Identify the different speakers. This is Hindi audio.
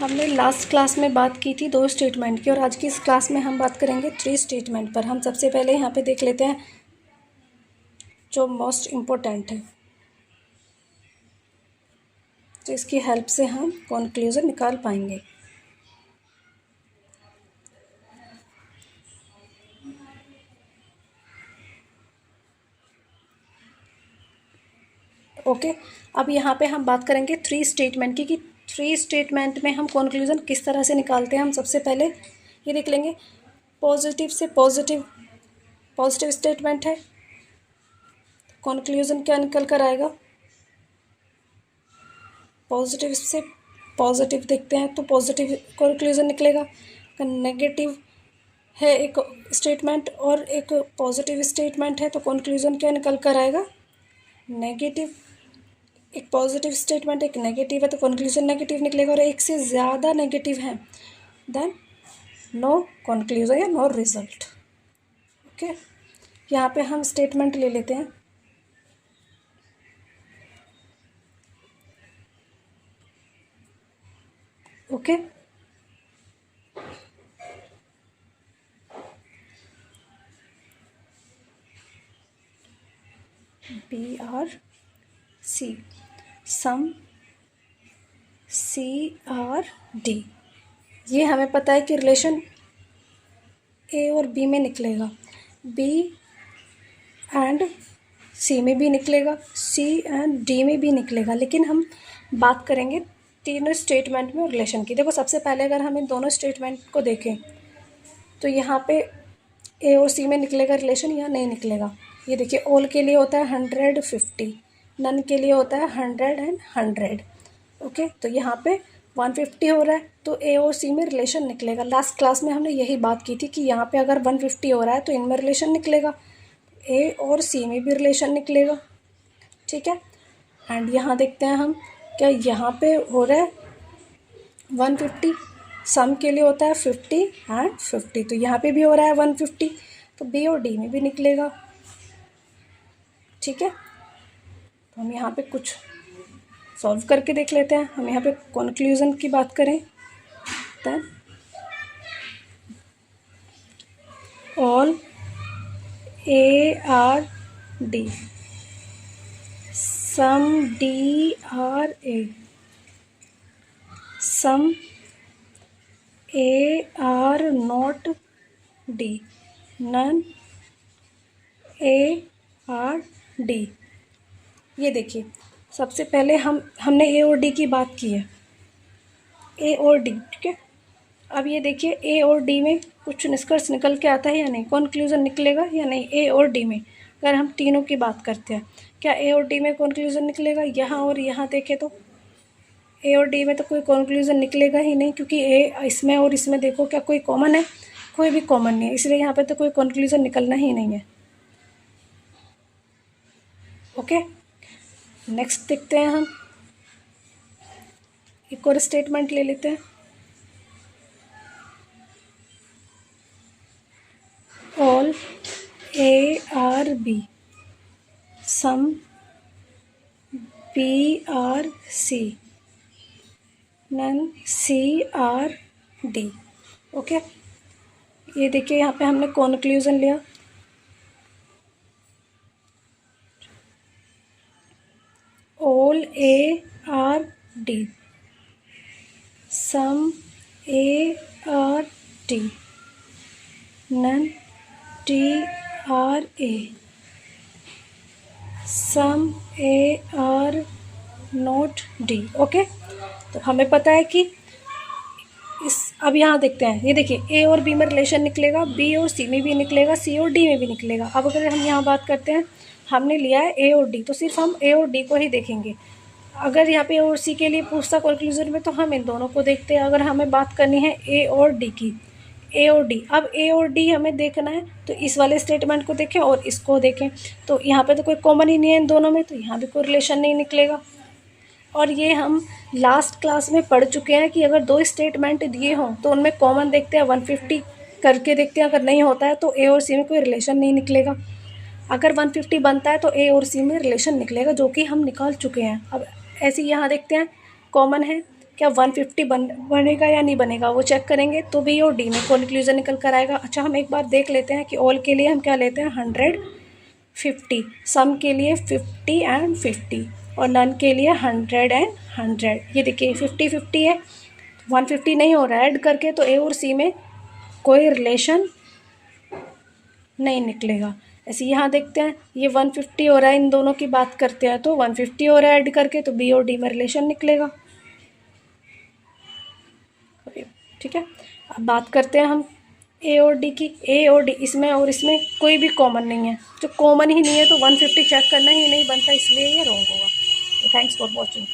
Speaker 1: हमने लास्ट क्लास में बात की थी 2 स्टेटमेंट की और आज की इस क्लास में हम बात करेंगे 3 स्टेटमेंट पर। हम सबसे पहले यहाँ पे देख लेते हैं जो मोस्ट इम्पोर्टेंट है, तो इसकी हेल्प से हम कंक्लूजन निकाल पाएंगे। ओके, अब यहाँ पे हम बात करेंगे 3 स्टेटमेंट की कि 3 स्टेटमेंट में हम कंक्लूजन किस तरह से निकालते हैं। हम सबसे पहले ये देख लेंगे, पॉजिटिव से पॉजिटिव स्टेटमेंट है, कंक्लूजन क्या निकल कर आएगा। पॉजिटिव से पॉजिटिव देखते हैं तो पॉजिटिव कंक्लूजन निकलेगा। नेगेटिव है एक स्टेटमेंट और एक पॉजिटिव स्टेटमेंट है, तो कंक्लूजन क्या निकल कर आएगा, नेगेटिव। एक पॉजिटिव स्टेटमेंट एक नेगेटिव है तो कंक्लूजन नेगेटिव निकलेगा, और एक से ज़्यादा नेगेटिव है देन नो कंक्लूजन या नो रिजल्ट। ओके, यहाँ पे हम स्टेटमेंट ले लेते हैं। ओके, BRC सम CRD, ये हमें पता है कि रिलेशन A और B में निकलेगा, B एंड C में भी निकलेगा, C एंड D में भी निकलेगा, लेकिन हम बात करेंगे तीनों स्टेटमेंट में रिलेशन की। देखो, सबसे पहले अगर हम इन दोनों स्टेटमेंट को देखें तो यहाँ पे A और C में निकलेगा रिलेशन या नहीं निकलेगा। ये देखिए, ऑल के लिए होता है 150, नन के लिए होता है 100 एंड 100। ओके, तो यहाँ पे 150 हो रहा है तो A और C में रिलेशन निकलेगा। लास्ट क्लास में हमने यही बात की थी कि यहाँ पे अगर 150 हो रहा है तो इनमें रिलेशन निकलेगा, A और C में भी रिलेशन निकलेगा। ठीक है, एंड यहाँ देखते हैं हम, क्या यहाँ पे हो रहा है 150, सम के लिए होता है 50 एंड 50, तो यहाँ पे भी हो रहा है 150, तो B और D में भी निकलेगा। ठीक है, तो हम यहाँ पे कुछ सॉल्व करके देख लेते हैं। हम यहाँ पे कंक्लूजन की बात करें then all ARD some DRA some AR not D none ARD। ये देखिए, सबसे पहले हमने A और D की बात की है, A और D। ठीक है, अब ये देखिए A और D में कुछ निष्कर्ष निकल के आता है या नहीं, कंक्लूजन निकलेगा या नहीं। A और D में अगर हम तीनों की बात करते हैं, क्या A और D में कंक्लूजन निकलेगा। यहाँ और यहाँ देखें तो A और D में तो कोई कंक्लूजन निकलेगा ही नहीं, क्योंकि A इसमें और इसमें देखो, क्या कोई कॉमन है, कोई भी कॉमन नहीं है, इसलिए यहाँ पे तो कोई कंक्लूजन निकलना ही नहीं है। ओके, नेक्स्ट देखते हैं, हम एक और स्टेटमेंट ले लेते हैं। All ARB some BRC none CRD। Okay, ये देखिए, यहाँ पे हमने कंक्लूजन लिया, all ARD some ARD none TRA some AR not D। Okay, तो हमें पता है कि अब यहाँ देखते हैं, ये देखिए A और B में रिलेशन निकलेगा, B और C में भी निकलेगा, C और D में भी निकलेगा। अब अगर हम यहाँ बात करते हैं, हमने लिया है A और D, तो सिर्फ हम A और D को ही देखेंगे। अगर यहाँ पे A और C के लिए पूछता कंक्लूजन में, तो हम इन दोनों को देखते हैं। अगर हमें बात करनी है A और D की, A और D, अब A और D हमें देखना है तो इस वाले स्टेटमेंट को देखें और इसको देखें, तो यहाँ पे तो कोई कॉमन ही नहीं है इन दोनों में, तो यहाँ भी कोई रिलेशन नहीं निकलेगा। और ये हम लास्ट क्लास में पढ़ चुके हैं कि अगर 2 स्टेटमेंट दिए हों तो उनमें कॉमन देखते हैं, 150 करके देखते हैं, अगर नहीं होता है तो A और C में कोई रिलेशन नहीं निकलेगा। अगर 150 बनता है तो A और C में रिलेशन निकलेगा, जो कि हम निकाल चुके हैं। अब ऐसे ही यहाँ देखते हैं, कॉमन है क्या 150 बनेगा या नहीं बनेगा, वो चेक करेंगे। तो बी और डी में कंक्लूजन निकल कर आएगा। अच्छा, हम एक बार देख लेते हैं कि ऑल के लिए हम क्या लेते हैं 150, सम के लिए 50 एंड 50 और नन के लिए 100 एंड 100। ये देखिए 50-50 है, 150 नहीं हो रहा है ऐड करके, तो ए और सी में कोई रिलेशन नहीं निकलेगा। ऐसे यहाँ देखते हैं ये 150 हो रहा है, इन दोनों की बात करते हैं तो 150 हो रहा है ऐड करके, तो बी और डी में रिलेशन निकलेगा। ठीक है, अब बात करते हैं हम ए और डी की। ए और डी इसमें और इसमें कोई भी कॉमन नहीं है, जो कॉमन ही नहीं है तो 150 चेक करना ही नहीं बनता, इसलिए ये रॉन्ग होगा। Thanks for watching.